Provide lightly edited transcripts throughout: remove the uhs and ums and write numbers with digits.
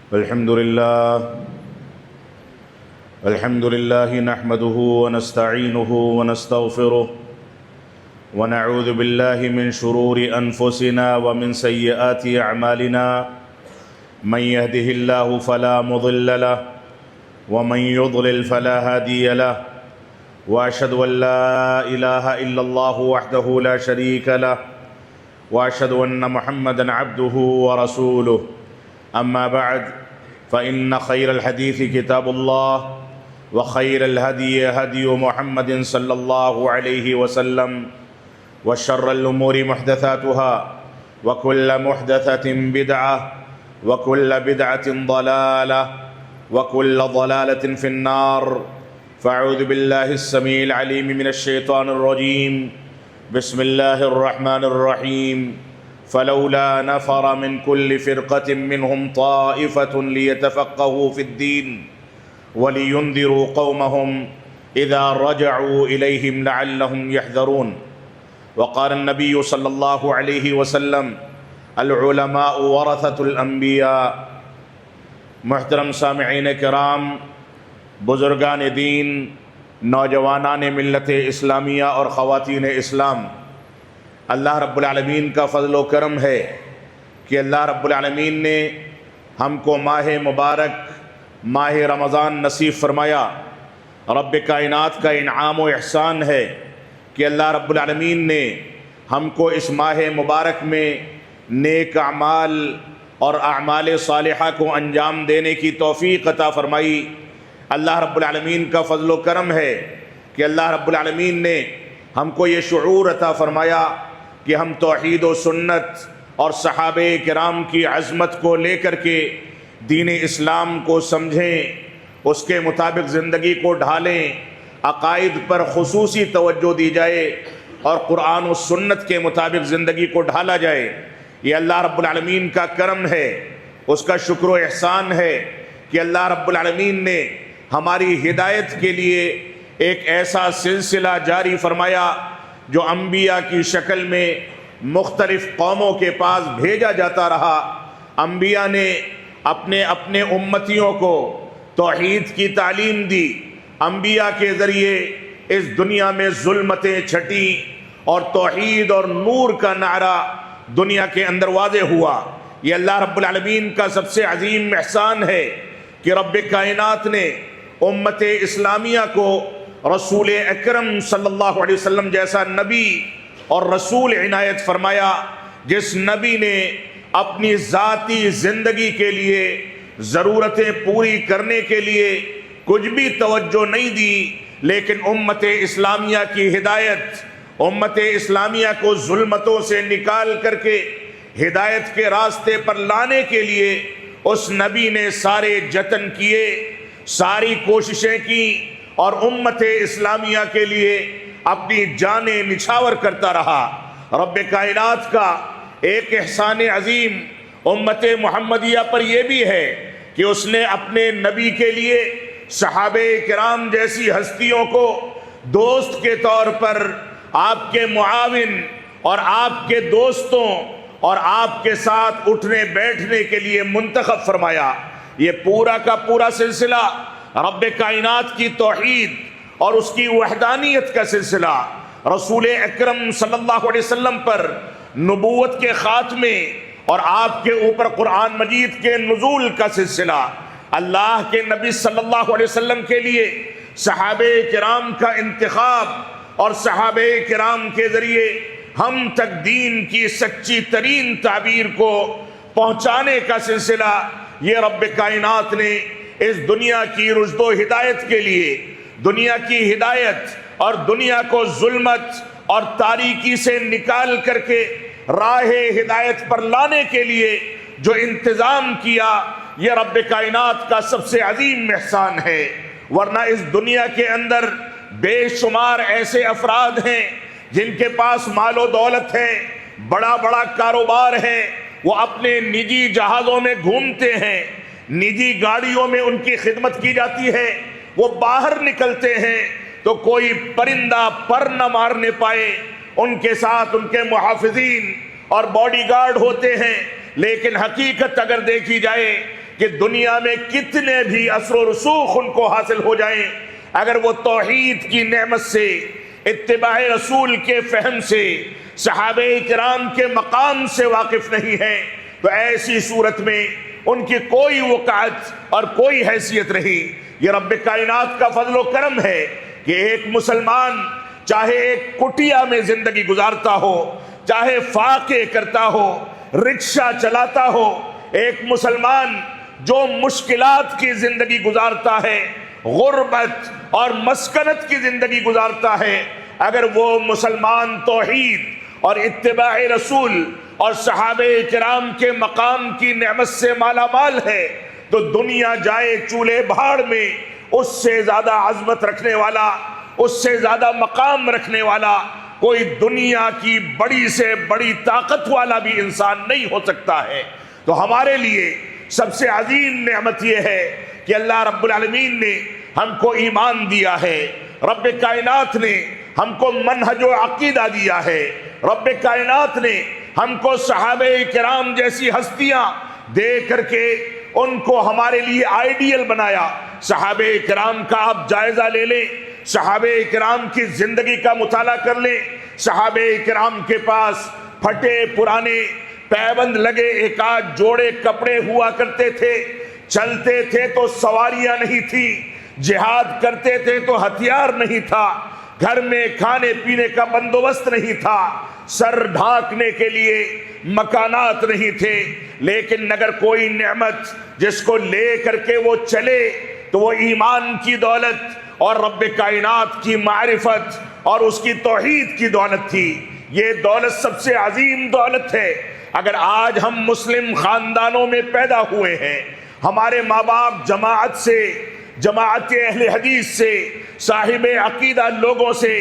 الحمد لله نحمده ونستعينه ونستغفره ونعوذ بالله من شرور أنفسنا ومن سيئات أعمالنا من يهده الله فلا مضل له ومن يضلل فلا هادي له وأشهد أن لا إله إلا الله وحده لا شريك له وأشهد أن محمدا عبده ورسوله أما بعد فإن خير الحديث كتاب الله وخير الهدي هدي محمد صلى الله عليه وسلم وشر الأمور محدثاتها وكل محدثة بدعة وكل بدعة ضلالة وكل ضلالة في النار فأعوذ بالله السميع العليم من الشيطان الرجيم بسم الله الرحمن الرحيم فلولا نفر من كل فرقة منهم طائفة ليتفقهوا في الدين ولينذروا قومهم إذا رجعوا إليهم لعلهم يحذرون وقال النبي صلى الله عليه وسلم العلماء ورثة الأنبياء۔ محترم سامعین کرام، بزرگان دین، نوجوانان ملت اسلامیہ اور خواتین اسلام، اللہ رب العالمین کا فضل و کرم ہے کہ اللہ رب العالمین نے ہم کو ماہ مبارک ماہ رمضان نصیب فرمایا۔ رب کائنات کا انعام و احسان ہے کہ اللہ رب العالمین نے ہم کو اس ماہ مبارک میں نیک اعمال اور اعمال صالحہ کو انجام دینے کی توفیق عطا فرمائی۔ اللہ رب العالمین کا فضل و کرم ہے کہ اللہ رب العالمین نے ہم کو یہ شعور عطا فرمایا کہ ہم توحید و سنت اور صحابہ کرام کی عظمت کو لے کر کے دین اسلام کو سمجھیں، اس کے مطابق زندگی کو ڈھالیں، عقائد پر خصوصی توجہ دی جائے اور قرآن و سنت کے مطابق زندگی کو ڈھالا جائے۔ یہ اللہ رب العالمین کا کرم ہے، اس کا شکر و احسان ہے کہ اللہ رب العالمین نے ہماری ہدایت کے لیے ایک ایسا سلسلہ جاری فرمایا جو انبیاء کی شکل میں مختلف قوموں کے پاس بھیجا جاتا رہا۔ انبیاء نے اپنے اپنے امتیوں کو توحید کی تعلیم دی۔ انبیاء کے ذریعے اس دنیا میں ظلمتیں چھٹیں اور توحید اور نور کا نعرہ دنیا کے اندر واضح ہوا۔ یہ اللہ رب العالمین کا سب سے عظیم احسان ہے کہ رب کائنات نے امت اسلامیہ کو رسول اکرم صلی اللہ علیہ وسلم جیسا نبی اور رسول عنایت فرمایا، جس نبی نے اپنی ذاتی زندگی کے لیے ضرورتیں پوری کرنے کے لیے کچھ بھی توجہ نہیں دی، لیکن امت اسلامیہ کی ہدایت، امت اسلامیہ کو ظلمتوں سے نکال کر کے ہدایت کے راستے پر لانے کے لیے اس نبی نے سارے جتن کیے، ساری کوششیں کی اور امت اسلامیہ کے لیے اپنی جانیں نچھاور کرتا رہا۔ رب کائنات کا ایک احسان عظیم امت محمدیہ پر یہ بھی ہے کہ اس نے اپنے نبی کے لیے صحابہ کرام جیسی ہستیوں کو دوست کے طور پر آپ کے معاون اور آپ کے دوستوں اور آپ کے ساتھ اٹھنے بیٹھنے کے لیے منتخب فرمایا۔ یہ پورا کا پورا سلسلہ رب کائنات کی توحید اور اس کی وحدانیت کا سلسلہ، رسول اکرم صلی اللہ علیہ وسلم پر نبوت کے خاتمے اور آپ کے اوپر قرآن مجید کے نزول کا سلسلہ، اللہ کے نبی صلی اللہ علیہ وسلم کے لیے صحابہ کرام کا انتخاب اور صحابہ کرام کے ذریعے ہم تک دین کی سچی ترین تعبیر کو پہنچانے کا سلسلہ، یہ رب کائنات نے اس دنیا کی رشد و ہدایت کے لیے، دنیا کی ہدایت اور دنیا کو ظلمت اور تاریکی سے نکال کر کے راہ ہدایت پر لانے کے لیے جو انتظام کیا، یہ رب کائنات کا سب سے عظیم احسان ہے۔ ورنہ اس دنیا کے اندر بے شمار ایسے افراد ہیں جن کے پاس مال و دولت ہے، بڑا بڑا کاروبار ہے، وہ اپنے نجی جہازوں میں گھومتے ہیں، نجی گاڑیوں میں ان کی خدمت کی جاتی ہے، وہ باہر نکلتے ہیں تو کوئی پرندہ پر نہ مارنے پائے، ان کے ساتھ ان کے محافظین اور باڈی گارڈ ہوتے ہیں، لیکن حقیقت اگر دیکھی جائے کہ دنیا میں کتنے بھی اثر و رسوخ ان کو حاصل ہو جائیں، اگر وہ توحید کی نعمت سے، اتباع رسول کے فہم سے، صحابہ کرام کے مقام سے واقف نہیں ہیں، تو ایسی صورت میں ان کی کوئی وقعت اور کوئی حیثیت نہیں۔ یہ رب کائنات کا فضل و کرم ہے کہ ایک مسلمان چاہے ایک کٹیا میں زندگی گزارتا ہو، چاہے فاقے کرتا ہو، رکشہ چلاتا ہو، ایک مسلمان جو مشکلات کی زندگی گزارتا ہے، غربت اور مسکنت کی زندگی گزارتا ہے، اگر وہ مسلمان توحید اور اتباع رسول اور صحابہ کرام کے مقام کی نعمت سے مالا مال ہے، تو دنیا جائے چولہے بھاڑ میں اس سے زیادہ عظمت رکھنے والا، اس سے زیادہ مقام رکھنے والا کوئی دنیا کی بڑی سے بڑی طاقت والا بھی انسان نہیں ہو سکتا ہے۔ تو ہمارے لیے سب سے عظیم نعمت یہ ہے کہ اللہ رب العالمین نے ہم کو ایمان دیا ہے، رب کائنات نے ہم کو منہج و عقیدہ دیا ہے، رب کائنات نے ہم کو صحابہ کرام جیسی ہستیاں دے کر کے ان کو ہمارے لیے آئیڈیل بنایا۔ صحابہ کرام کا آپ جائزہ لے لیں، صحابہ کرام کی زندگی کا مطالعہ کر لیں، صحابہ کرام کے پاس پھٹے پرانے پیبند لگے ایک آدھ جوڑے کپڑے ہوا کرتے تھے، چلتے تھے تو سواریاں نہیں تھی، جہاد کرتے تھے تو ہتھیار نہیں تھا، گھر میں کھانے پینے کا بندوبست نہیں تھا، سر ڈھانکنے کے لیے مکانات نہیں تھے، لیکن اگر کوئی نعمت جس کو لے کر کے وہ چلے تو وہ ایمان کی دولت اور رب کائنات کی معرفت اور اس کی توحید کی دولت تھی۔ یہ دولت سب سے عظیم دولت ہے۔ اگر آج ہم مسلم خاندانوں میں پیدا ہوئے ہیں، ہمارے ماں باپ جماعت سے، جماعت اہل حدیث سے، صاحب عقیدہ لوگوں سے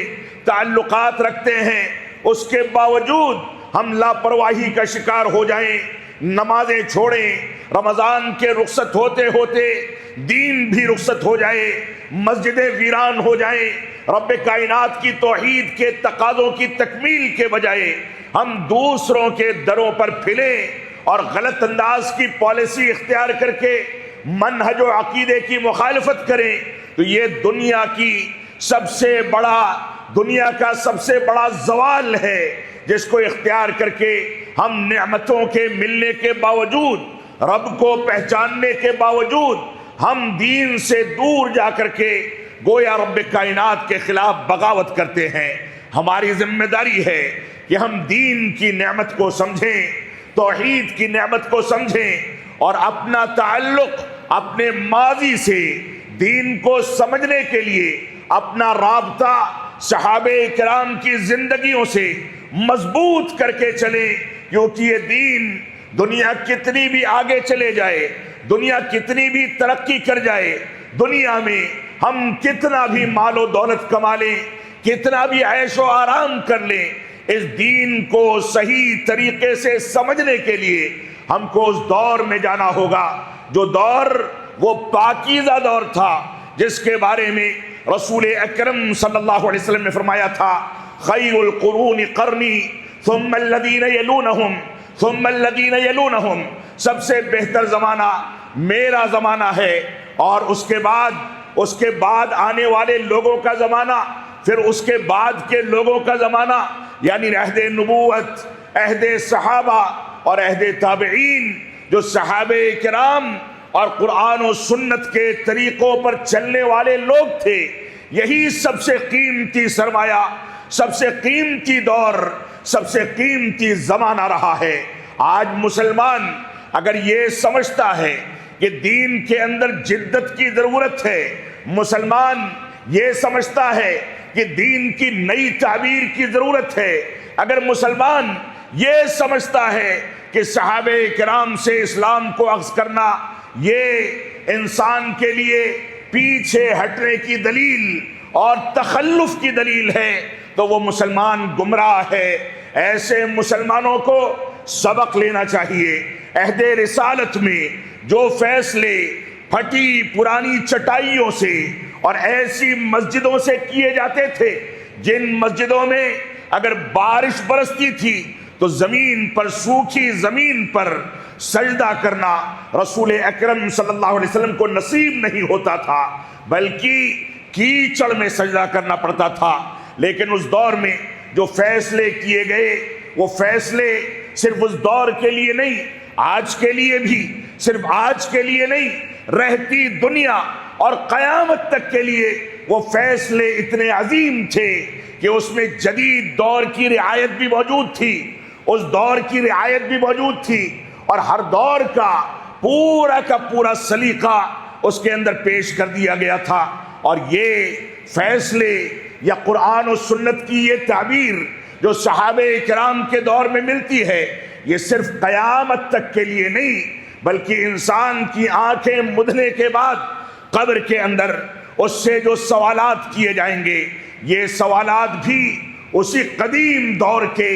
تعلقات رکھتے ہیں، اس کے باوجود ہم لاپرواہی کا شکار ہو جائیں، نمازیں چھوڑیں، رمضان کے رخصت ہوتے ہوتے دین بھی رخصت ہو جائے، مسجدیں ویران ہو جائیں، رب کائنات کی توحید کے تقاضوں کی تکمیل کے بجائے ہم دوسروں کے دروں پر پھلیں اور غلط انداز کی پالیسی اختیار کر کے منہج و عقیدے کی مخالفت کریں، تو یہ دنیا کا سب سے بڑا زوال ہے، جس کو اختیار کر کے ہم نعمتوں کے ملنے کے باوجود، رب کو پہچاننے کے باوجود، ہم دین سے دور جا کر کے گویا رب کائنات کے خلاف بغاوت کرتے ہیں۔ ہماری ذمہ داری ہے کہ ہم دین کی نعمت کو سمجھیں، توحید کی نعمت کو سمجھیں، اور اپنا تعلق اپنے ماضی سے دین کو سمجھنے کے لیے اپنا رابطہ صحابہ کرام کی زندگیوں سے مضبوط کر کے چلیں، کیونکہ یہ دین دنیا کتنی بھی آگے چلے جائے، دنیا کتنی بھی ترقی کر جائے، دنیا میں ہم کتنا بھی مال و دولت کما لیں، کتنا بھی عیش و آرام کر لیں، اس دین کو صحیح طریقے سے سمجھنے کے لیے ہم کو اس دور میں جانا ہوگا، جو دور وہ پاکیزہ دور تھا، جس کے بارے میں رسول اکرم صلی اللہ علیہ وسلم نے فرمایا تھا، خیر القرون قرنی ثم الذین یلونہم ثم الذین یلونہم، سب سے بہتر زمانہ میرا زمانہ ہے، اور اس کے بعد آنے والے لوگوں کا زمانہ، پھر اس کے بعد کے لوگوں کا زمانہ، یعنی عہد نبوت، عہد صحابہ اور عہد تابعین، جو صحابہ کرام اور قرآن و سنت کے طریقوں پر چلنے والے لوگ تھے، یہی سب سے قیمتی سرمایہ، سب سے قیمتی دور، سب سے قیمتی زمانہ رہا ہے۔ آج مسلمان اگر یہ سمجھتا ہے کہ دین کے اندر جدت کی ضرورت ہے، مسلمان یہ سمجھتا ہے کہ دین کی نئی تعبیر کی ضرورت ہے، اگر مسلمان یہ سمجھتا ہے کہ صحابہ کرام سے اسلام کو اخذ کرنا یہ انسان کے لیے پیچھے ہٹنے کی دلیل اور تخلف کی دلیل ہے، تو وہ مسلمان گمراہ ہے۔ ایسے مسلمانوں کو سبق لینا چاہیے۔ عہد رسالت میں جو فیصلے پھٹی پرانی چٹائیوں سے اور ایسی مسجدوں سے کیے جاتے تھے جن مسجدوں میں اگر بارش برستی تھی تو زمین پر، سوکھی زمین پر سجدہ کرنا رسول اکرم صلی اللہ علیہ وسلم کو نصیب نہیں ہوتا تھا، بلکہ کیچڑ میں سجدہ کرنا پڑتا تھا۔ لیکن اس دور میں جو فیصلے کیے گئے، وہ فیصلے صرف اس دور کے لیے نہیں، آج کے لیے بھی، صرف آج کے لیے نہیں، رہتی دنیا اور قیامت تک کے لیے وہ فیصلے اتنے عظیم تھے کہ اس میں جدید دور کی رعایت بھی موجود تھی، اس دور کی رعایت بھی موجود تھی، اور ہر دور کا پورا سلیقہ اس کے اندر پیش کر دیا گیا تھا۔ اور یہ فیصلے یا قرآن و سنت کی یہ تعبیر جو صحابہ کرام کے دور میں ملتی ہے، یہ صرف قیامت تک کے لیے نہیں، بلکہ انسان کی آنکھیں مدنے کے بعد قبر کے اندر اس سے جو سوالات کیے جائیں گے، یہ سوالات بھی اسی قدیم دور کے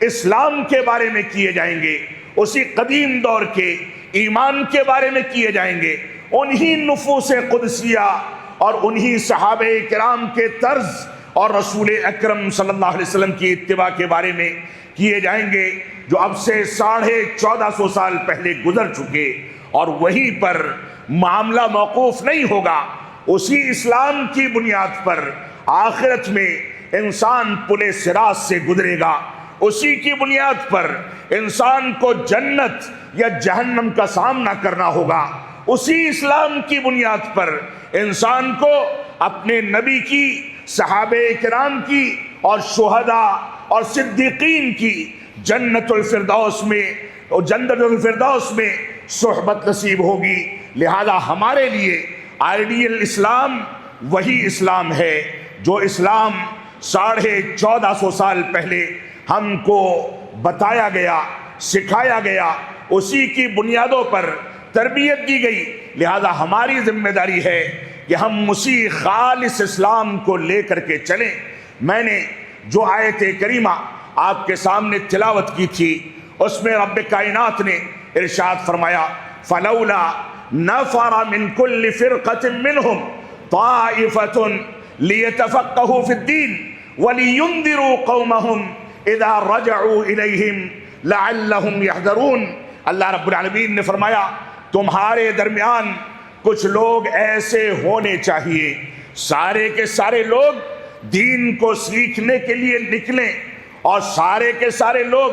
اسلام کے بارے میں کیے جائیں گے، اسی قدیم دور کے ایمان کے بارے میں کیے جائیں گے، انہی نفوس قدسیہ اور انہی صحابہ کرام کے طرز اور رسول اکرم صلی اللہ علیہ وسلم کی اتباع کے بارے میں کیے جائیں گے، جو اب سے 1450 سال پہلے گزر چکے، اور وہیں پر معاملہ موقوف نہیں ہوگا۔ اسی اسلام کی بنیاد پر آخرت میں انسان پل صراط سے گزرے گا، اسی کی بنیاد پر انسان کو جنت یا جہنم کا سامنا کرنا ہوگا، اسی اسلام کی بنیاد پر انسان کو اپنے نبی کی، صحابہ کرام کی اور شہداء اور صدیقین کی جنت الفردوس میں صحبت نصیب ہوگی۔ لہذا ہمارے لیے آئیڈیل اسلام وہی اسلام ہے جو اسلام 1450 سال پہلے ہم کو بتایا گیا، سکھایا گیا، اسی کی بنیادوں پر تربیت دی گئی۔ لہذا ہماری ذمہ داری ہے کہ ہم اسی خالص اسلام کو لے کر کے چلیں۔ میں نے جو آیت کریمہ آپ کے سامنے تلاوت کی تھی، اس میں رب کائنات نے ارشاد فرمایا فلولا نفر من كل فرقة منهم طائفة ليتفقهوا في الدين ولينذروا قومهم اذا رجعوا اليهم لعلهم يحذرون۔ اللہ رب العالمین نے فرمایا تمہارے درمیان کچھ لوگ ایسے ہونے چاہیے، سارے کے سارے لوگ دین کو سیکھنے کے لیے نکلیں، اور سارے کے سارے لوگ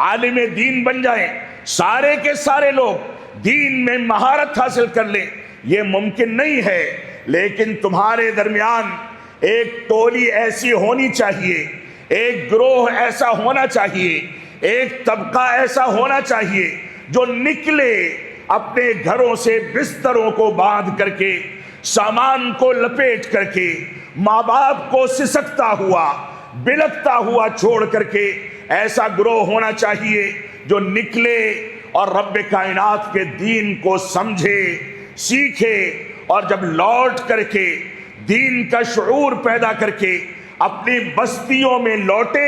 عالم دین بن جائیں، سارے کے سارے لوگ دین میں مہارت حاصل کر لیں۔ یہ ممکن نہیں ہے، لیکن تمہارے درمیان ایک ٹولی ایسی ہونی چاہیے، ایک گروہ ایسا ہونا چاہیے، ایک طبقہ ایسا ہونا چاہیے جو نکلے اپنے گھروں سے بستروں کو باندھ کر کے، سامان کو لپیٹ کر کے، ماں باپ کو سسکتا ہوا، بلکتا ہوا چھوڑ کر کے، ایسا گروہ ہونا چاہیے جو نکلے اور رب کائنات کے دین کو سمجھے، سیکھے، اور جب لوٹ کر کے دین کا شعور پیدا کر کے اپنی بستیوں میں لوٹے،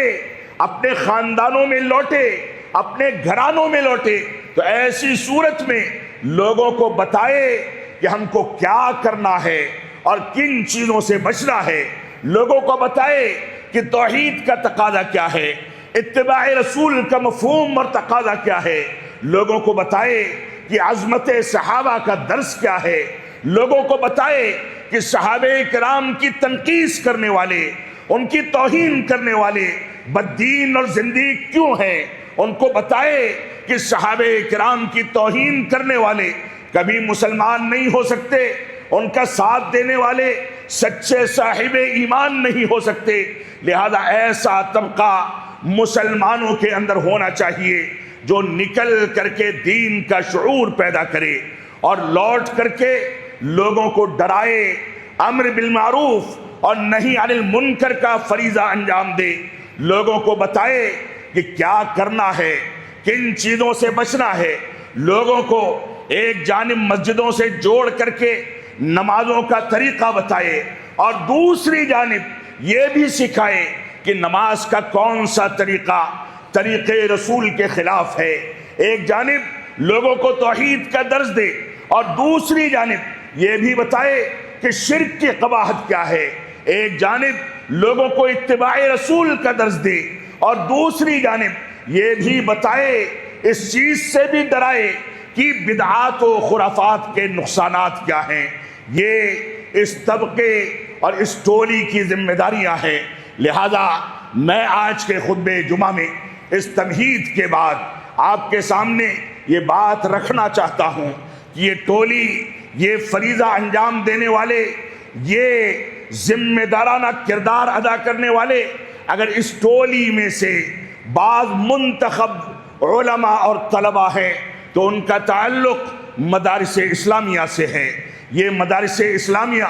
اپنے خاندانوں میں لوٹے، اپنے گھرانوں میں لوٹے، تو ایسی صورت میں لوگوں کو بتائے کہ ہم کو کیا کرنا ہے اور کن چیزوں سے بچنا ہے، لوگوں کو بتائے کہ توحید کا تقاضا کیا ہے، اتباع رسول کا مفہوم اور تقاضا کیا ہے، لوگوں کو بتائے کہ عظمت صحابہ کا درس کیا ہے، لوگوں کو بتائے کہ صحابہ کرام کی تنقیص کرنے والے، ان کی توہین کرنے والے بددین اور زندیق کیوں ہیں، ان کو بتائے کہ صحابہ کرام کی توہین کرنے والے کبھی مسلمان نہیں ہو سکتے، ان کا ساتھ دینے والے سچے صاحب ایمان نہیں ہو سکتے۔ لہذا ایسا طبقہ مسلمانوں کے اندر ہونا چاہیے جو نکل کر کے دین کا شعور پیدا کرے اور لوٹ کر کے لوگوں کو ڈرائے، امر بالمعروف اور نہی عن المنکر کا فریضہ انجام دے، لوگوں کو بتائے کہ کیا کرنا ہے، کن چیزوں سے بچنا ہے، لوگوں کو ایک جانب مسجدوں سے جوڑ کر کے نمازوں کا طریقہ بتائے، اور دوسری جانب یہ بھی سکھائے کہ نماز کا کون سا طریقے رسول کے خلاف ہے۔ ایک جانب لوگوں کو توحید کا درس دے، اور دوسری جانب یہ بھی بتائے کہ شرک کی قباحت کیا ہے۔ ایک جانب لوگوں کو اتباع رسول کا درس دے، اور دوسری جانب یہ بھی بتائے اس چیز سے بھی ڈرائے کہ بدعات و خرافات کے نقصانات کیا ہیں۔ یہ اس طبقے اور اس ٹولی کی ذمہ داریاں ہیں۔ لہذا میں آج کے خطبہ جمعہ میں اس تمہید کے بعد آپ کے سامنے یہ بات رکھنا چاہتا ہوں کہ یہ ٹولی، یہ فریضہ انجام دینے والے، یہ ذمہ دارانہ کردار ادا کرنے والے، اگر اس ٹولی میں سے بعض منتخب علماء اور طلباء ہیں تو ان کا تعلق مدارس اسلامیہ سے ہے۔ یہ مدارس اسلامیہ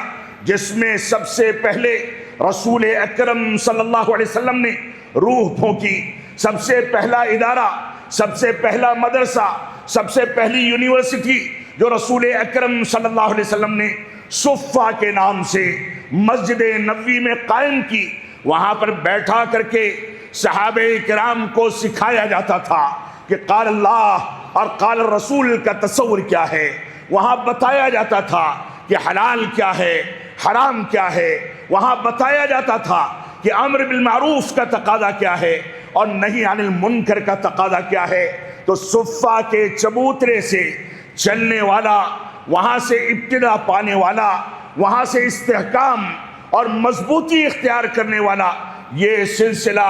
جس میں سب سے پہلے رسول اکرم صلی اللہ علیہ وسلم نے روح پھونکی، سب سے پہلا ادارہ، سب سے پہلا مدرسہ، سب سے پہلی یونیورسٹی جو رسول اکرم صلی اللہ علیہ وسلم نے صفہ کے نام سے مسجد نبوی میں قائم کی، وہاں پر بیٹھا کر کے صحابہ کرام کو سکھایا جاتا تھا کہ قال اللہ اور قال رسول کا تصور کیا ہے۔ وہاں بتایا جاتا تھا کہ حلال کیا ہے، حرام کیا ہے۔ وہاں بتایا جاتا تھا کہ امر بالمعروف کا تقاضا کیا ہے اور نہی عن المنکر کا تقاضا کیا ہے۔ تو صفہ کے چبوترے سے چلنے والا، وہاں سے ابتدا پانے والا، وہاں سے استحکام اور مضبوطی اختیار کرنے والا، یہ سلسلہ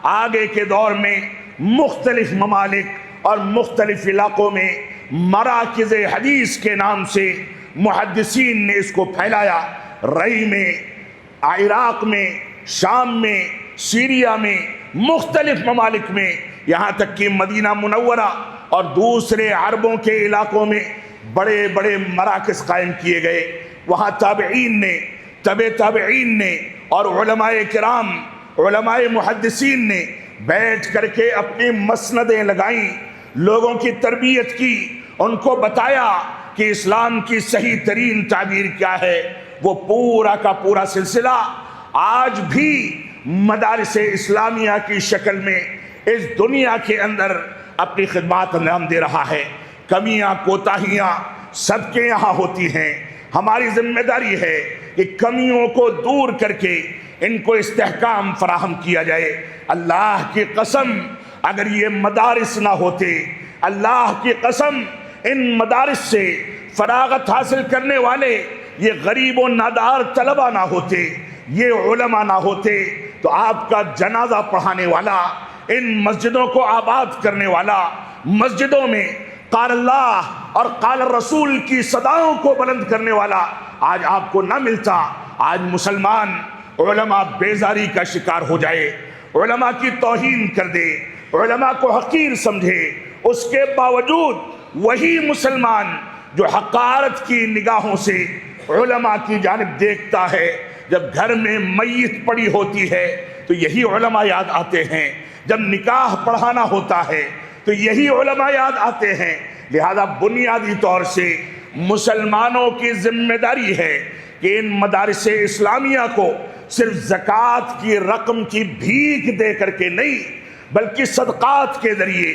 آگے کے دور میں مختلف ممالک اور مختلف علاقوں میں مراکز حدیث کے نام سے محدثین نے اس کو پھیلایا۔ رئی میں، عراق میں، شام میں، سیریا میں، مختلف ممالک میں، یہاں تک کہ مدینہ منورہ اور دوسرے عربوں کے علاقوں میں بڑے بڑے مراکز قائم کیے گئے۔ وہاں تابعین نے، تابعین نے اور علماء کرام، علماء محدثین نے بیٹھ کر کے اپنی مسندیں لگائیں، لوگوں کی تربیت کی، ان کو بتایا کہ اسلام کی صحیح ترین تعبیر کیا ہے۔ وہ پورا کا پورا سلسلہ آج بھی مدارس اسلامیہ کی شکل میں اس دنیا کے اندر اپنی خدمات انجام دے رہا ہے۔ کمیاں کوتاہیاں سب کے یہاں ہوتی ہیں، ہماری ذمہ داری ہے کہ کمیوں کو دور کر کے ان کو استحکام فراہم کیا جائے۔ اللہ کی قسم اگر یہ مدارس نہ ہوتے، اللہ کی قسم ان مدارس سے فراغت حاصل کرنے والے یہ غریب و نادار طلبہ نہ ہوتے، یہ علماء نہ ہوتے، تو آپ کا جنازہ پڑھانے والا، ان مسجدوں کو آباد کرنے والا، مسجدوں میں قال اللہ اور قال رسول کی صداؤں کو بلند کرنے والا آج آپ کو نہ ملتا۔ آج مسلمان علماء بیزاری کا شکار ہو جائے، علماء کی توہین کر دے، علماء کو حقیر سمجھے، اس کے باوجود وہی مسلمان جو حقارت کی نگاہوں سے علماء کی جانب دیکھتا ہے، جب گھر میں میت پڑی ہوتی ہے تو یہی علماء یاد آتے ہیں، جب نکاح پڑھانا ہوتا ہے تو یہی علماء یاد آتے ہیں۔ لہذا بنیادی طور سے مسلمانوں کی ذمہ داری ہے کہ ان مدارس اسلامیہ کو صرف زکوٰۃ کی رقم کی بھیک دے کر کے نہیں، بلکہ صدقات کے ذریعے،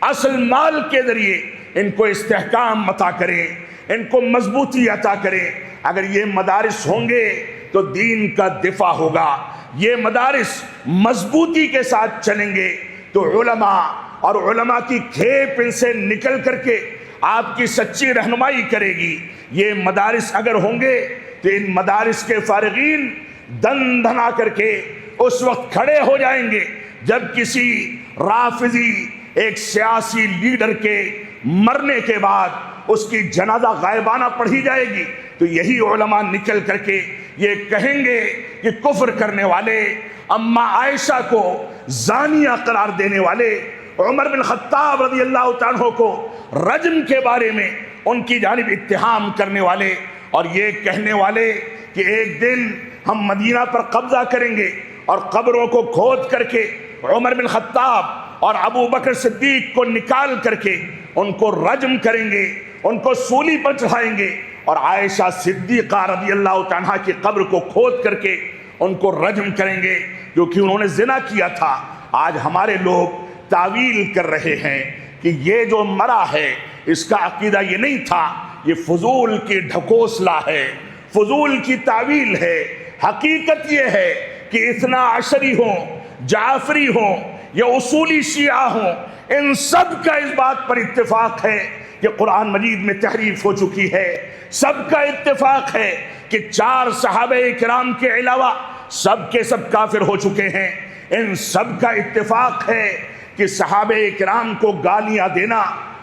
اصل مال کے ذریعے ان کو استحکام عطا کریں، ان کو مضبوطی عطا کریں۔ اگر یہ مدارس ہوں گے تو دین کا دفاع ہوگا، یہ مدارس مضبوطی کے ساتھ چلیں گے تو علماء اور علماء کی کھیپ ان سے نکل کر کے آپ کی سچی رہنمائی کرے گی۔ یہ مدارس اگر ہوں گے تو ان مدارس کے فارغین دن دھنا کر کے اس وقت کھڑے ہو جائیں گے جب کسی رافضی ایک سیاسی لیڈر کے مرنے کے بعد اس کی جنازہ غائبانہ پڑھی جائے گی تو یہی علماء نکل کر کے یہ کہیں گے کہ کفر کرنے والے، اما عائشہ کو زانیہ قرار دینے والے، عمر بن خطاب رضی اللہ عنہ کو رجم کے بارے میں ان کی جانب اتہام کرنے والے، اور یہ کہنے والے کہ ایک دن ہم مدینہ پر قبضہ کریں گے اور قبروں کو کھود کر کے عمر بن خطاب اور ابو بکر صدیق کو نکال کر کے ان کو رجم کریں گے، ان کو سولی پر چڑھائیں گے، اور عائشہ صدیقہ رضی اللہ عنہا کی قبر کو کھود کر کے ان کو رجم کریں گے کیونکہ انہوں نے زنا کیا تھا۔ آج ہمارے لوگ تعویل کر رہے ہیں کہ یہ جو مرا ہے اس کا عقیدہ یہ نہیں تھا، یہ فضول کی ڈھکوسلا ہے، فضول کی تعویل ہے۔ حقیقت یہ ہے کہ اثنا عشری ہوں، جعفری ہوں یا اصولی شیعہ ہوں، ان سب کا اس بات پر اتفاق ہے کہ قرآن مجید میں تحریف ہو چکی ہے۔ سب کا اتفاق ہے کہ 4 صحابہ کرام کے علاوہ سب کے سب کافر ہو چکے ہیں۔ ان سب کا اتفاق ہے کہ صحابہ کرام کو گالیاں دینا،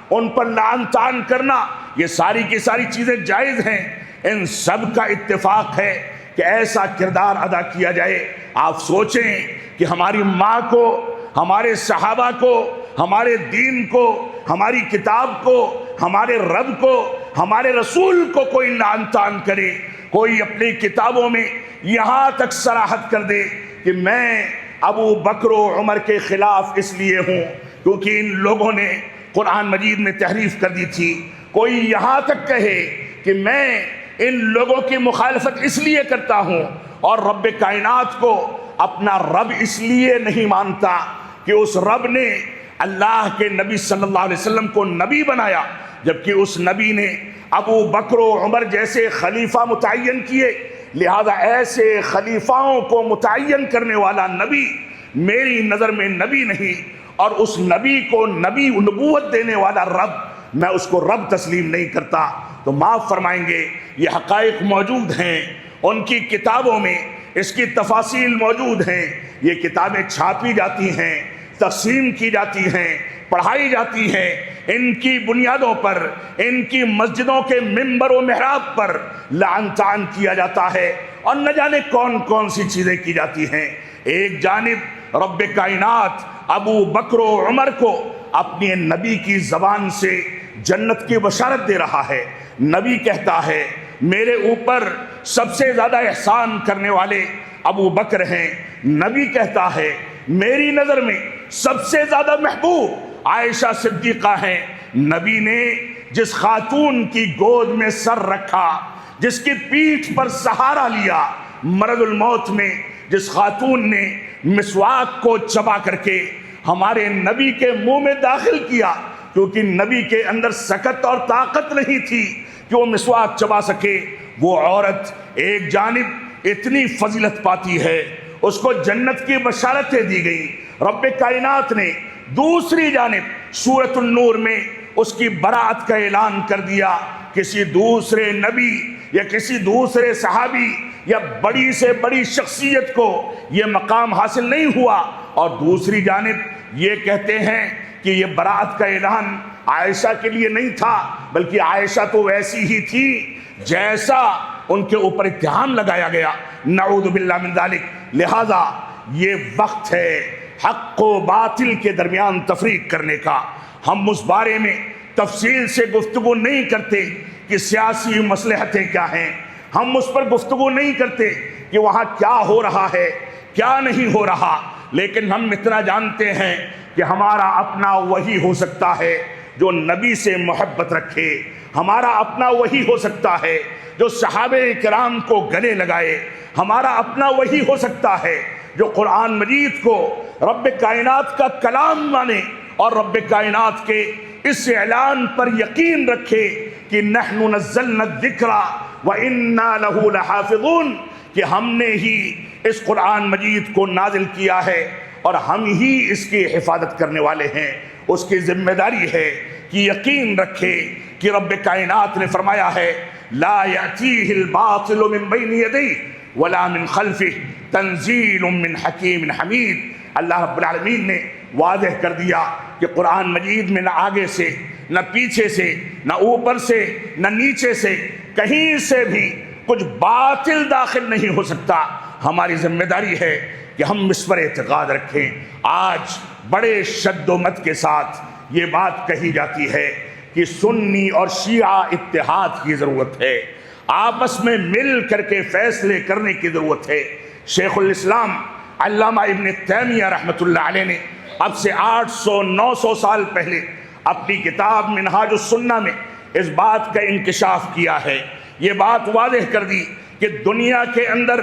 ان پر لعن طعن کرنا، یہ ساری کی ساری چیزیں جائز ہیں۔ ان سب کا اتفاق ہے کہ ایسا کردار ادا کیا جائے۔ آپ سوچیں کہ ہماری ماں کو، ہمارے صحابہ کو، ہمارے دین کو، ہماری کتاب کو، ہمارے رب کو، ہمارے رسول کو کوئی لعن طعن کرے، کوئی اپنی کتابوں میں یہاں تک صراحت کر دے کہ میں ابو بکر و عمر کے خلاف اس لیے ہوں کیونکہ ان لوگوں نے قرآن مجید میں تحریف کر دی تھی، کوئی یہاں تک کہے کہ میں ان لوگوں کی مخالفت اس لیے کرتا ہوں اور رب کائنات کو اپنا رب اس لیے نہیں مانتا کہ اس رب نے اللہ کے نبی صلی اللہ علیہ وسلم کو نبی بنایا، جبکہ اس نبی نے ابو بکر و عمر جیسے خلیفہ متعین کیے، لہذا ایسے خلیفاؤں کو متعین کرنے والا نبی میری نظر میں نبی نہیں، اور اس نبی کو نبی نبوت دینے والا رب، میں اس کو رب تسلیم نہیں کرتا۔ تو معاف فرمائیں گے، یہ حقائق موجود ہیں، ان کی کتابوں میں اس کی تفاصیل موجود ہیں، یہ کتابیں چھاپی جاتی ہیں، تقسیم کی جاتی ہیں، پڑھائی جاتی ہیں، ان کی بنیادوں پر، ان کی مسجدوں کے ممبر و محراب پر لعن طعن کیا جاتا ہے، اور نہ جانے کون کون سی چیزیں کی جاتی ہیں۔ ایک جانب رب کائنات ابو بکر و عمر کو اپنے نبی کی زبان سے جنت کی بشارت دے رہا ہے۔ نبی کہتا ہے میرے اوپر سب سے زیادہ احسان کرنے والے ابو بکر ہیں۔ نبی کہتا ہے میری نظر میں سب سے زیادہ محبوب عائشہ صدیقہ ہیں۔ نبی نے جس خاتون کی گود میں سر رکھا، جس کی پیٹھ پر سہارا لیا مرض الموت میں، جس خاتون نے مسواک کو چبا کر کے ہمارے نبی کے منہ میں داخل کیا، کیونکہ نبی کے اندر سکت اور طاقت نہیں تھی کہ وہ مسواک چبا سکے، وہ عورت ایک جانب اتنی فضیلت پاتی ہے، اس کو جنت کی بشارتیں دی گئی۔ رب کائنات نے دوسری جانب سورۃ النور میں اس کی برات کا اعلان کر دیا۔ کسی دوسرے نبی یا کسی دوسرے صحابی یا بڑی سے بڑی شخصیت کو یہ مقام حاصل نہیں ہوا، اور دوسری جانب یہ کہتے ہیں کہ یہ برات کا اعلان عائشہ کے لیے نہیں تھا، بلکہ عائشہ تو ویسی ہی تھی جیسا ان کے اوپر اتہام لگایا گیا، نعوذ باللہ من ذالک۔ لہذا یہ وقت ہے حق و باطل کے درمیان تفریق کرنے کا۔ ہم اس بارے میں تفصیل سے گفتگو نہیں کرتے کہ سیاسی مصلحتیں کیا ہیں، ہم اس پر گفتگو نہیں کرتے کہ وہاں کیا ہو رہا ہے کیا نہیں ہو رہا، لیکن ہم اتنا جانتے ہیں کہ ہمارا اپنا وہی ہو سکتا ہے جو نبی سے محبت رکھے، ہمارا اپنا وہی ہو سکتا ہے جو صحابہ کرام کو گلے لگائے، ہمارا اپنا وہی ہو سکتا ہے جو قرآن مجید کو رب کائنات کا کلام مانے اور رب کائنات کے اس اعلان پر یقین رکھے کہ نحن نزلنا الذکر وَإِنَّا لَهُ لَحَافِظُونَ، کہ ہم نے ہی اس قرآن مجید کو نازل کیا ہے اور ہم ہی اس کی حفاظت کرنے والے ہیں۔ اس کی ذمہ داری ہے کہ یقین رکھے کہ رب کائنات نے فرمایا ہے لا یأتیہ الباطل من بین یدیہ ولا من خلفہ تنزیل من حکیم حمید۔ اللہ رب العالمین نے واضح کر دیا کہ قرآن مجید میں نہ آگے سے، نہ پیچھے سے، نہ اوپر سے، نہ نیچے سے، کہیں سے بھی کچھ باطل داخل نہیں ہو سکتا۔ ہماری ذمہ داری ہے کہ ہم اس پر اعتقاد رکھیں۔ آج بڑے شد و مت کے ساتھ یہ بات کہی جاتی ہے کہ سنی اور شیعہ اتحاد کی ضرورت ہے، آپس میں مل کر کے فیصلے کرنے کی ضرورت ہے۔ شیخ الاسلام علامہ ابن تیمیہ رحمۃ اللہ علیہ نے اب سے 800-900 سال پہلے اپنی کتاب منہاج السنہ میں اس بات کا انکشاف کیا ہے، یہ بات واضح کر دی کہ دنیا کے اندر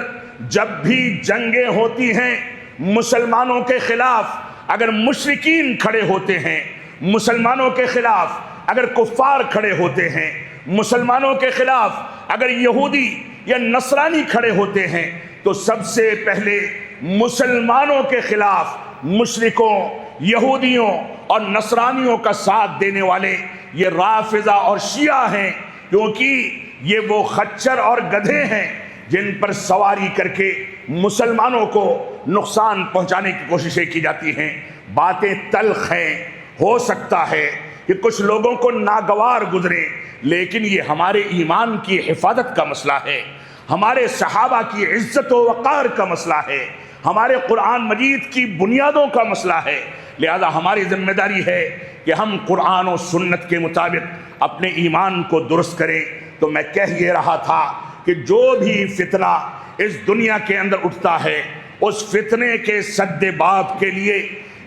جب بھی جنگیں ہوتی ہیں مسلمانوں کے خلاف، اگر مشرکین کھڑے ہوتے ہیں، مسلمانوں کے خلاف اگر کفار کھڑے ہوتے ہیں، مسلمانوں کے خلاف اگر یہودی یا نصرانی کھڑے ہوتے ہیں، تو سب سے پہلے مسلمانوں کے خلاف مشرکوں، یہودیوں اور نصرانیوں کا ساتھ دینے والے یہ رافضہ اور شیعہ ہیں، کیونکہ یہ وہ خچر اور گدھے ہیں جن پر سواری کر کے مسلمانوں کو نقصان پہنچانے کی کوششیں کی جاتی ہیں۔ باتیں تلخ ہیں، ہو سکتا ہے کہ کچھ لوگوں کو ناگوار گزرے، لیکن یہ ہمارے ایمان کی حفاظت کا مسئلہ ہے، ہمارے صحابہ کی عزت و وقار کا مسئلہ ہے، ہمارے قرآن مجید کی بنیادوں کا مسئلہ ہے۔ لہذا ہماری ذمہ داری ہے کہ ہم قرآن و سنت کے مطابق اپنے ایمان کو درست کریں۔ تو میں کہہ یہ رہا تھا کہ جو بھی فتنہ اس دنیا کے اندر اٹھتا ہے، اس فتنے کے سد باب کے لیے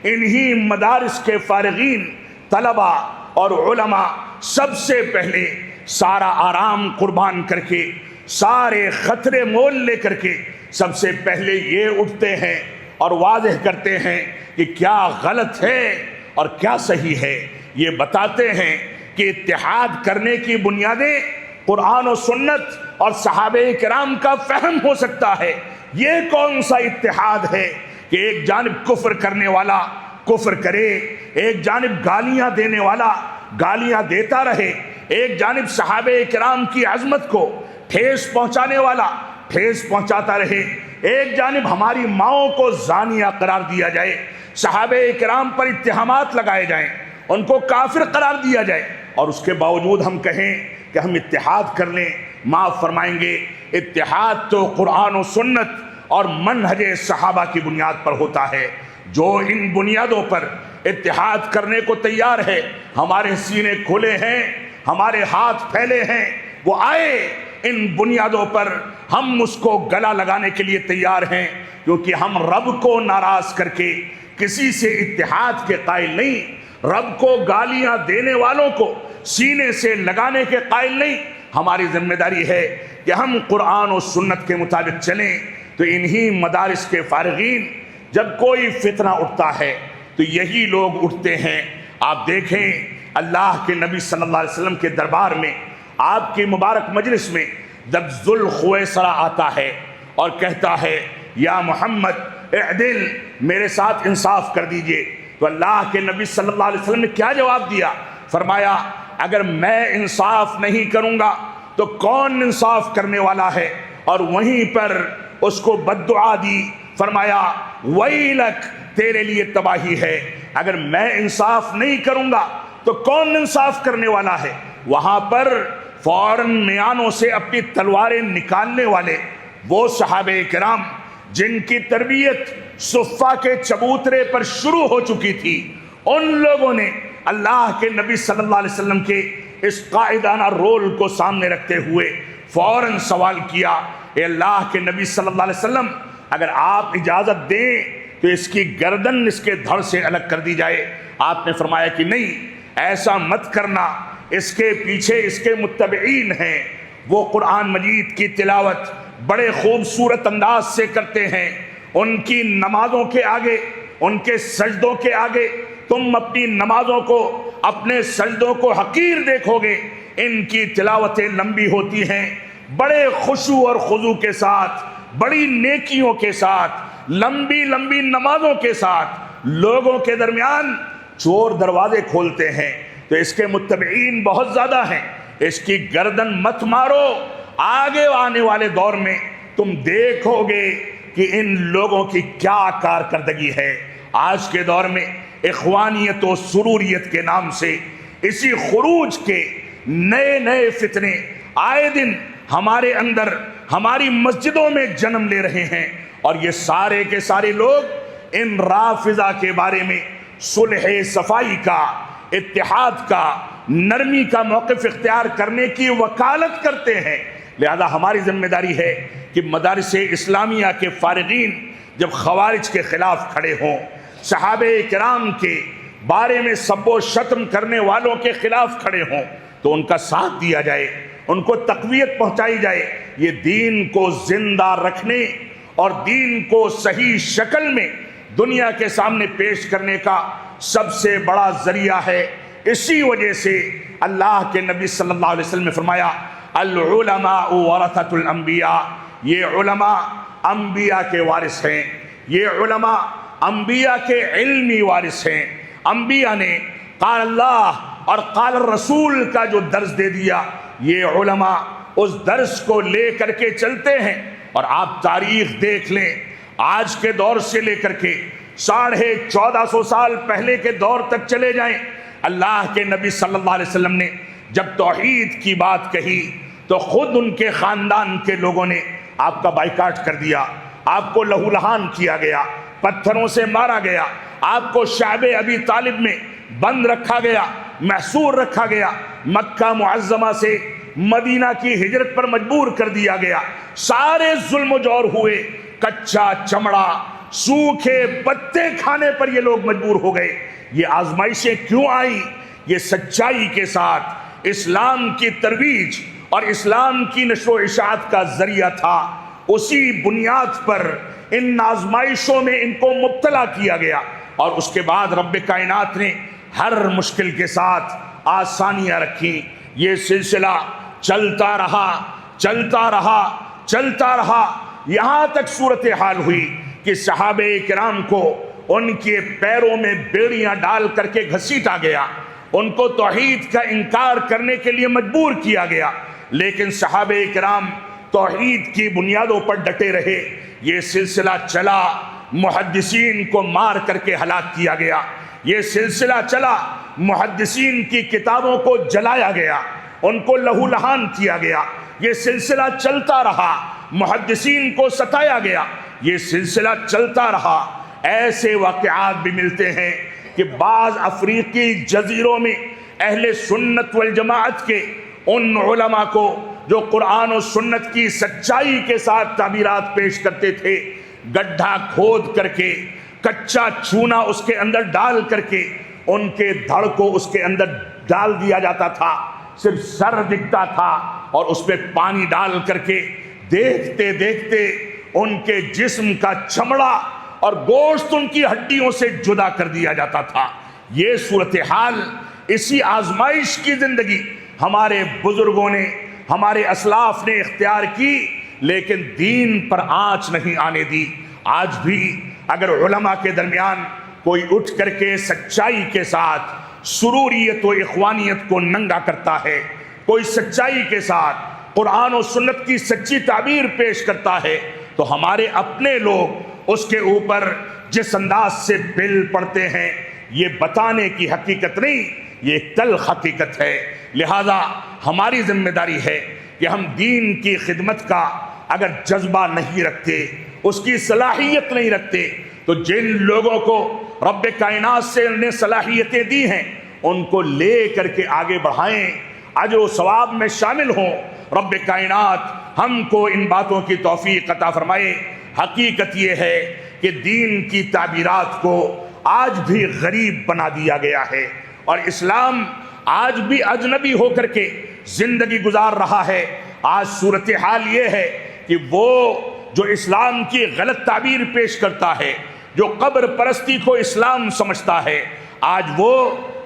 انہی مدارس کے فارغین، طلبہ اور علماء سب سے پہلے سارا آرام قربان کر کے، سارے خطرے مول لے کر کے سب سے پہلے یہ اٹھتے ہیں اور واضح کرتے ہیں کہ کیا غلط ہے اور کیا صحیح ہے۔ یہ بتاتے ہیں کہ اتحاد کرنے کی بنیادیں قرآن و سنت اور صحابہ کرام کا فہم ہو سکتا ہے۔ یہ کون سا اتحاد ہے کہ ایک جانب کفر کرنے والا کفر کرے، ایک جانب گالیاں دینے والا گالیاں دیتا رہے، ایک جانب صحابہ کرام کی عظمت کو ٹھیس پہنچانے والا ٹھیس پہنچاتا رہے، ایک جانب ہماری ماؤں کو زانیہ قرار دیا جائے، صحابہ کرام پر اتہامات لگائے جائیں، ان کو کافر قرار دیا جائے، اور اس کے باوجود ہم کہیں کہ ہم اتحاد کر لیں۔ معاف فرمائیں گے، اتحاد تو قرآن و سنت اور منہج صحابہ کی بنیاد پر ہوتا ہے۔ جو ان بنیادوں پر اتحاد کرنے کو تیار ہے، ہمارے سینے کھلے ہیں، ہمارے ہاتھ پھیلے ہیں، وہ آئے، ان بنیادوں پر ہم اس کو گلا لگانے کے لیے تیار ہیں، کیونکہ ہم رب کو ناراض کر کے کسی سے اتحاد کے قائل نہیں، رب کو گالیاں دینے والوں کو سینے سے لگانے کے قائل نہیں۔ ہماری ذمہ داری ہے کہ ہم قرآن و سنت کے مطابق چلیں۔ تو انہی مدارس کے فارغین، جب کوئی فتنہ اٹھتا ہے تو یہی لوگ اٹھتے ہیں۔ آپ دیکھیں، اللہ کے نبی صلی اللہ علیہ وسلم کے دربار میں، آپ کی مبارک مجلس میں جب ذوالخویسرہ آتا ہے اور کہتا ہے یا محمد اعدل، میرے ساتھ انصاف کر دیجئے، تو اللہ کے نبی صلی اللہ علیہ وسلم نے کیا جواب دیا؟ فرمایا اگر میں انصاف نہیں کروں گا تو کون انصاف کرنے والا ہے؟ اور وہیں پر اس کو بد دعا دی، فرمایا ویلک، تیرے لیے تباہی ہے، اگر میں انصاف نہیں کروں گا تو کون انصاف کرنے والا ہے؟ وہاں پر فوراً میانوں سے اپنی تلواریں نکالنے والے وہ صحابہ کرام جن کی تربیت صفہ کے چبوترے پر شروع ہو چکی تھی، ان لوگوں نے اللہ کے نبی صلی اللہ علیہ وسلم کے اس قائدانہ رول کو سامنے رکھتے ہوئے فوراً سوال کیا، اے اللہ کے نبی صلی اللہ علیہ وسلم، اگر آپ اجازت دیں تو اس کی گردن اس کے دھڑ سے الگ کر دی جائے۔ آپ نے فرمایا کہ نہیں، ایسا مت کرنا، اس کے پیچھے اس کے متبعین ہیں، وہ قرآن مجید کی تلاوت بڑے خوبصورت انداز سے کرتے ہیں، ان کی نمازوں کے آگے، ان کے سجدوں کے آگے تم اپنی نمازوں کو، اپنے سجدوں کو حقیر دیکھو گے۔ ان کی تلاوتیں لمبی ہوتی ہیں، بڑے خشوع اور خضوع کے ساتھ، بڑی نیکیوں کے ساتھ، لمبی لمبی نمازوں کے ساتھ لوگوں کے درمیان چور دروازے کھولتے ہیں۔ تو اس کے متبعین بہت زیادہ ہیں، اس کی گردن مت مارو۔ آگے آنے والے دور میں تم دیکھو گے کہ ان لوگوں کی کیا کارکردگی ہے۔ آج کے دور میں اخوانیت و سروریت کے نام سے اسی خروج کے نئے نئے فتنے آئے دن ہمارے اندر، ہماری مسجدوں میں جنم لے رہے ہیں، اور یہ سارے کے سارے لوگ ان رافضہ کے بارے میں صلح صفائی کا، اتحاد کا، نرمی کا موقف اختیار کرنے کی وکالت کرتے ہیں۔ لہذا ہماری ذمہ داری ہے کہ مدارس اسلامیہ کے فارغین جب خوارج کے خلاف کھڑے ہوں، صحابہ کرام کے بارے میں سب و شتم کرنے والوں کے خلاف کھڑے ہوں، تو ان کا ساتھ دیا جائے، ان کو تقویت پہنچائی جائے۔ یہ دین کو زندہ رکھنے اور دین کو صحیح شکل میں دنیا کے سامنے پیش کرنے کا سب سے بڑا ذریعہ ہے۔ اسی وجہ سے اللہ کے نبی صلی اللہ علیہ وسلم نے فرمایا العلماء ورثۃ الانبیاء، یہ علماء انبیاء کے وارث ہیں، یہ علماء انبیاء کے علمی وارث ہیں، انبیاء نے قال اللہ اور قال الرسول کا جو درس دے دیا، یہ علماء اس درس کو لے کر کے چلتے ہیں۔ اور آپ تاریخ دیکھ لیں، آج کے دور سے لے کر کے 1450 سال پہلے کے دور تک چلے جائیں، اللہ کے نبی صلی اللہ علیہ وسلم نے جب توحید کی بات کہی تو خود ان کے خاندان کے لوگوں نے آپ کا بائیکاٹ کر دیا، آپ کو لہو لہان کیا گیا، پتھروں سے مارا گیا، آپ کو شعب ابی طالب میں بند رکھا گیا، محصور رکھا گیا، مکہ معظمہ سے مدینہ کی ہجرت پر مجبور کر دیا گیا، سارے ظلم و جور ہوئے، کچا چمڑا سوکھے پتے کھانے پر یہ لوگ مجبور ہو گئے۔ یہ آزمائشیں کیوں آئیں؟ یہ سچائی کے ساتھ اسلام کی ترویج اور اسلام کی نشر و اشاعت کا ذریعہ تھا، اسی بنیاد پر ان آزمائشوں میں ان کو مبتلا کیا گیا، اور اس کے بعد رب کائنات نے ہر مشکل کے ساتھ آسانیاں رکھی۔ یہ سلسلہ چلتا رہا چلتا رہا چلتا رہا، یہاں تک صورتحال ہوئی کہ صحابہ کرام کو ان کے پیروں میں بیڑیاں ڈال کر کے گھسیٹا گیا، ان کو توحید کا انکار کرنے کے لیے مجبور کیا گیا، لیکن صحابہ کرام توحید کی بنیادوں پر ڈٹے رہے۔ یہ سلسلہ چلا، محدثین کو مار کر کے ہلاک کیا گیا، یہ سلسلہ چلا، محدثین کی کتابوں کو جلایا گیا، ان کو لہو لہان کیا گیا، یہ سلسلہ چلتا رہا، محدثین کو ستایا گیا، یہ سلسلہ چلتا رہا۔ ایسے واقعات بھی ملتے ہیں کہ بعض افریقی جزیروں میں اہل سنت والجماعت کے ان علماء کو جو قرآن و سنت کی سچائی کے ساتھ تعبیرات پیش کرتے تھے، گڈھا کھود کر کے کچا چونا اس کے اندر ڈال کر کے ان کے دھڑ کو اس کے اندر ڈال دیا جاتا تھا، صرف سر دکھتا تھا، اور اس پہ پانی ڈال کر کے دیکھتے دیکھتے ان کے جسم کا چمڑا اور گوشت ان کی ہڈیوں سے جدا کر دیا جاتا تھا۔ یہ صورتحال، اسی آزمائش کی زندگی ہمارے بزرگوں نے، ہمارے اسلاف نے اختیار کی، لیکن دین پر آنچ نہیں آنے دی۔ آج بھی اگر علماء کے درمیان کوئی اٹھ کر کے سچائی کے ساتھ سروریت و اخوانیت کو ننگا کرتا ہے، کوئی سچائی کے ساتھ قرآن و سنت کی سچی تعبیر پیش کرتا ہے، تو ہمارے اپنے لوگ اس کے اوپر جس انداز سے بل پڑتے ہیں، یہ بتانے کی حقیقت نہیں، یہ ایک تلخ حقیقت ہے۔ لہذا ہماری ذمہ داری ہے کہ ہم دین کی خدمت کا اگر جذبہ نہیں رکھتے، اس کی صلاحیت نہیں رکھتے، تو جن لوگوں کو رب کائنات سے انہیں صلاحیتیں دی ہیں ان کو لے کر کے آگے بڑھائیں، اجر و ثواب میں شامل ہوں۔ رب کائنات ہم کو ان باتوں کی توفیق عطا فرمائے۔ حقیقت یہ ہے کہ دین کی تعبیرات کو آج بھی غریب بنا دیا گیا ہے، اور اسلام آج بھی اجنبی ہو کر کے زندگی گزار رہا ہے۔ آج صورتحال یہ ہے کہ وہ جو اسلام کی غلط تعبیر پیش کرتا ہے، جو قبر پرستی کو اسلام سمجھتا ہے، آج وہ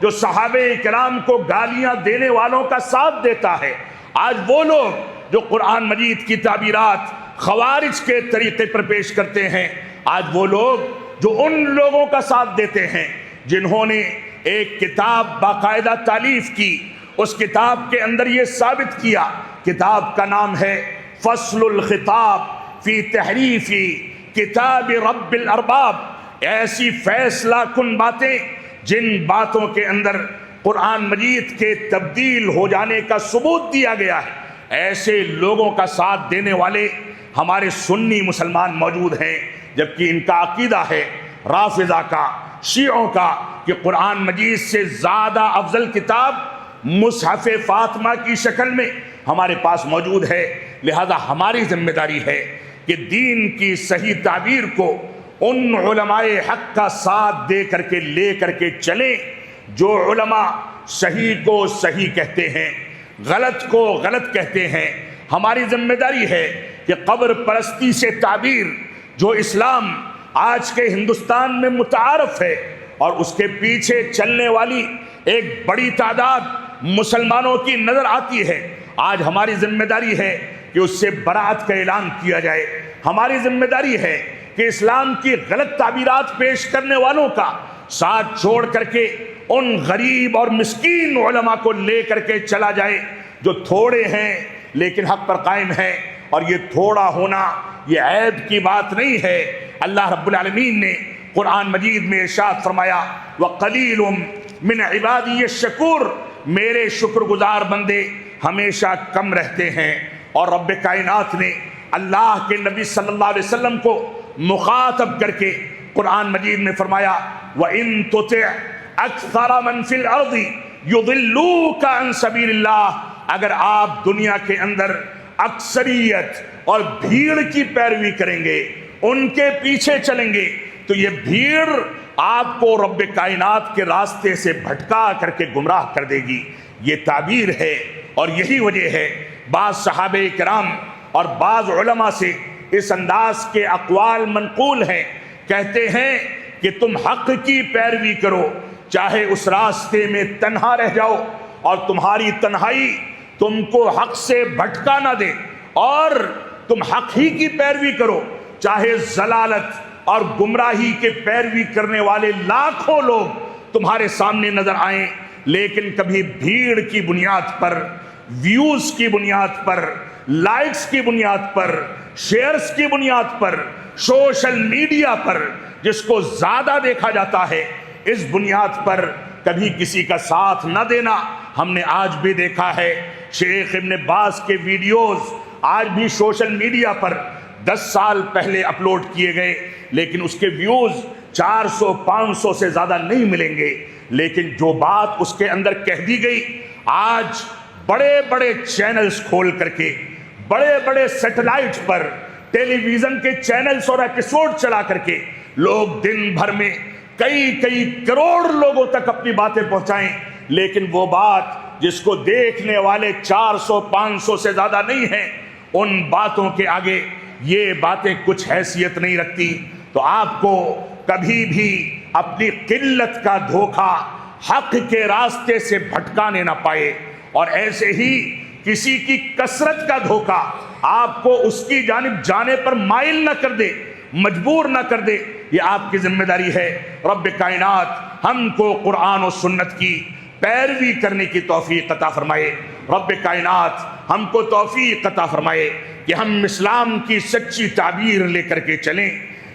جو صحابہ کرام کو گالیاں دینے والوں کا ساتھ دیتا ہے، آج وہ لوگ جو قرآن مجید کی تعبیرات خوارج کے طریقے پر پیش کرتے ہیں، آج وہ لوگ جو ان لوگوں کا ساتھ دیتے ہیں جنہوں نے ایک کتاب باقاعدہ تالیف کی، اس کتاب کے اندر یہ ثابت کیا، کتاب کا نام ہے فصل الخطاب فی تحریف کتاب رب الارباب، ایسی فیصلہ کن باتیں جن باتوں کے اندر قرآن مجید کے تبدیل ہو جانے کا ثبوت دیا گیا ہے، ایسے لوگوں کا ساتھ دینے والے ہمارے سنی مسلمان موجود ہیں، جبکہ ان کا عقیدہ ہے رافضہ کا، شیعوں کا، کہ قرآن مجید سے زیادہ افضل کتاب مصحف فاطمہ کی شکل میں ہمارے پاس موجود ہے۔ لہذا ہماری ذمہ داری ہے کہ دین کی صحیح تعبیر کو ان علماء حق کا ساتھ دے کر کے لے کر کے چلیں، جو علماء صحیح کو صحیح کہتے ہیں، غلط کو غلط کہتے ہیں۔ ہماری ذمہ داری ہے کہ قبر پرستی سے تعبیر جو اسلام آج کے ہندوستان میں متعارف ہے، اور اس کے پیچھے چلنے والی ایک بڑی تعداد مسلمانوں کی نظر آتی ہے، آج ہماری ذمہ داری ہے کہ اس سے برات کا اعلان کیا جائے۔ ہماری ذمہ داری ہے کہ اسلام کی غلط تعبیرات پیش کرنے والوں کا ساتھ چھوڑ کر کے ان غریب اور مسکین علماء کو لے کر کے چلا جائے جو تھوڑے ہیں لیکن حق پر قائم ہیں. اور یہ تھوڑا ہونا یہ عیب کی بات نہیں ہے. اللہ رب العالمین نے قرآن مجید میں ارشاد فرمایا وَقَلِيلٌ مِّنْ عِبَادِيَ الشَّكُورُ، میرے شکر گزار بندے ہمیشہ کم رہتے ہیں. اور رب کائنات نے اللہ کے نبی صلی اللہ علیہ وسلم کو مخاطب کر کے قرآن مجید میں فرمایا وَإِن تُطِعْ أَكْثَرَ مَنْ فِي الْأَرْضِ يُضِلُّوكَ عَنْ سَبِيلِ اللَّهِ، اگر آپ دنیا کے اندر اکثریت اور بھیڑ کی پیروی کریں گے، ان کے پیچھے چلیں گے، تو یہ بھیڑ آپ کو رب کائنات کے راستے سے بھٹکا کر کے گمراہ کر دے گی. یہ تعبیر ہے اور یہی وجہ ہے بعض صحابہ کرام اور بعض علماء سے اس انداز کے اقوال منقول ہیں، کہتے ہیں کہ تم حق کی پیروی کرو چاہے اس راستے میں تنہا رہ جاؤ، اور تمہاری تنہائی تم کو حق سے بھٹکا نہ دے، اور تم حق ہی کی پیروی کرو چاہے ضلالت اور گمراہی کے پیروی کرنے والے لاکھوں لوگ تمہارے سامنے نظر آئیں، لیکن کبھی بھیڑ کی بنیاد پر، ویوز کی بنیاد پر، لائکس کی بنیاد پر، شیئرز کی بنیاد پر، سوشل میڈیا پر جس کو زیادہ دیکھا جاتا ہے، اس بنیاد پر کبھی کسی کا ساتھ نہ دینا ہم نے آج بھی دیکھا ہے. شیخ ابن باز کے ویڈیوز آج بھی سوشل میڈیا پر 10 سال پہلے اپلوڈ کیے گئے، لیکن اس کے ویوز 400-500 سے زیادہ نہیں ملیں گے. لیکن جو بات اس کے اندر کہہ دی گئی، آج بڑے بڑے چینلز کھول کر کے، بڑے بڑے سیٹلائٹ پر ٹیلی ویژن کے چینلز اور ایپیسوڈ چلا کر کے لوگ دن بھر میں کئی کروڑ لوگوں تک اپنی باتیں پہنچائیں، لیکن وہ بات جس کو دیکھنے والے 400-500 سے زیادہ نہیں ہیں، ان باتوں کے آگے یہ باتیں کچھ حیثیت نہیں رکھتی. تو آپ کو کبھی بھی اپنی قلت کا دھوکہ حق کے راستے سے بھٹکانے نہ پائے، اور ایسے ہی کسی کی کثرت کا دھوکہ آپ کو اس کی جانب جانے پر مائل نہ کر دے، مجبور نہ کر دے. یہ آپ کی ذمہ داری ہے. رب کائنات ہم کو قرآن و سنت کی پیروی کرنے کی توفیق عطا فرمائے. رب کائنات ہم کو توفیق عطا فرمائے کہ ہم اسلام کی سچی تعبیر لے کر کے چلیں،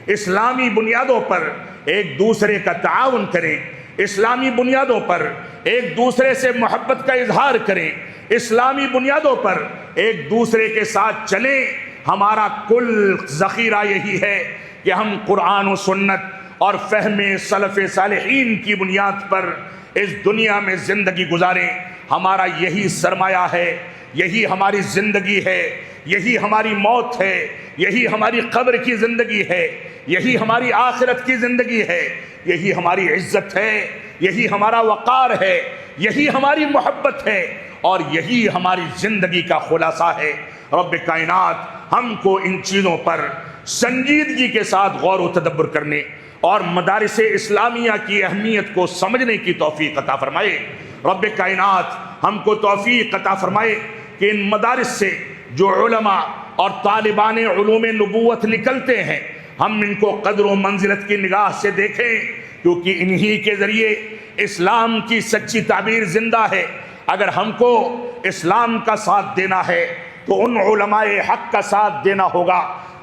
اسلامی بنیادوں پر ایک دوسرے کا تعاون کریں، اسلامی بنیادوں پر ایک دوسرے سے محبت کا اظہار کریں، اسلامی بنیادوں پر ایک دوسرے کے ساتھ چلیں. ہمارا کل ذخیرہ یہی ہے کہ ہم قرآن و سنت اور فہم سلف صالحین کی بنیاد پر اس دنیا میں زندگی گزاریں. ہمارا یہی سرمایہ ہے، یہی ہماری زندگی ہے، یہی ہماری موت ہے، یہی ہماری قبر کی زندگی ہے، یہی ہماری آخرت کی زندگی ہے، یہی ہماری عزت ہے، یہی ہمارا وقار ہے، یہی ہماری محبت ہے، اور یہی ہماری زندگی کا خلاصہ ہے. رب کائنات ہم کو ان چیزوں پر سنجیدگی کے ساتھ غور و تدبر کرنے اور مدارس اسلامیہ کی اہمیت کو سمجھنے کی توفیق عطا فرمائے. رب کائنات ہم کو توفیق عطا فرمائے کہ ان مدارس سے جو علماء اور طالبان علوم نبوت نکلتے ہیں، ہم ان کو قدر و منزلت کی نگاہ سے دیکھیں، کیونکہ انہی کے ذریعے اسلام کی سچی تعبیر زندہ ہے. اگر ہم کو اسلام کا ساتھ دینا ہے تو ان علماء حق کا ساتھ دینا ہوگا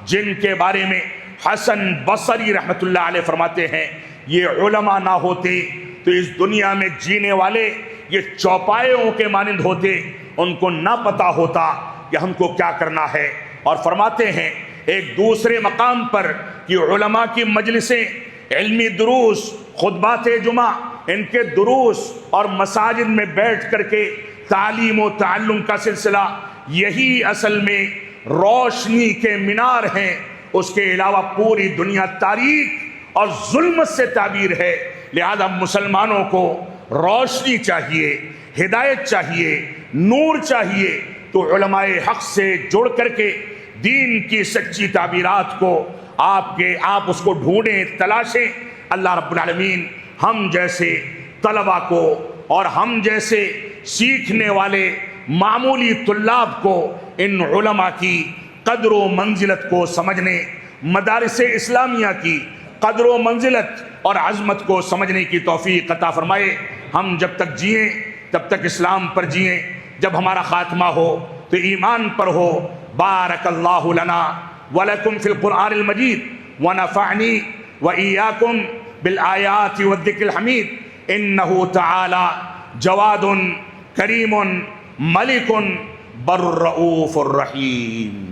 جن کے بارے میں حسن بصری رحمت اللہ علیہ فرماتے ہیں یہ علماء نہ ہوتے تو اس دنیا میں جینے والے یہ چوپایوں کے مانند ہوتے، ان کو نہ پتا ہوتا کہ ہم کو کیا کرنا ہے. اور فرماتے ہیں ایک دوسرے مقام پر کہ علماء کی مجلسیں، علمی دروس، خطبات جمعہ، ان کے دروس اور مساجد میں بیٹھ کر کے تعلیم و تعلم کا سلسلہ یہی اصل میں روشنی کے مینار ہیں. اس کے علاوہ پوری دنیا تاریک اور ظلمت سے تعبیر ہے. لہذا مسلمانوں کو روشنی چاہیے، ہدایت چاہیے، نور چاہیے، تو علماء حق سے جڑ کر کے دین کی سچی تعبیرات کو آپ اس کو ڈھونڈیں، تلاشیں. اللہ رب العالمین ہم جیسے طلباء کو اور ہم جیسے سیکھنے والے معمولی طلاب کو ان علماء کی قدر و منزلت کو سمجھنے، مدارس اسلامیہ کی قدر و منزلت اور عظمت کو سمجھنے کی توفیق عطا فرمائے۔ ہم جب تک جئیں تب تک اسلام پر جئیں، جب ہمارا خاتمہ ہو تو ایمان پر ہو۔ بارک اللہ لنا ولکم فی القرآن المجید ونفعنی وإیاکم بالآیات والذکر الحمید انہ تعالی جواد کریم ملک بر الرؤوف الرحیم۔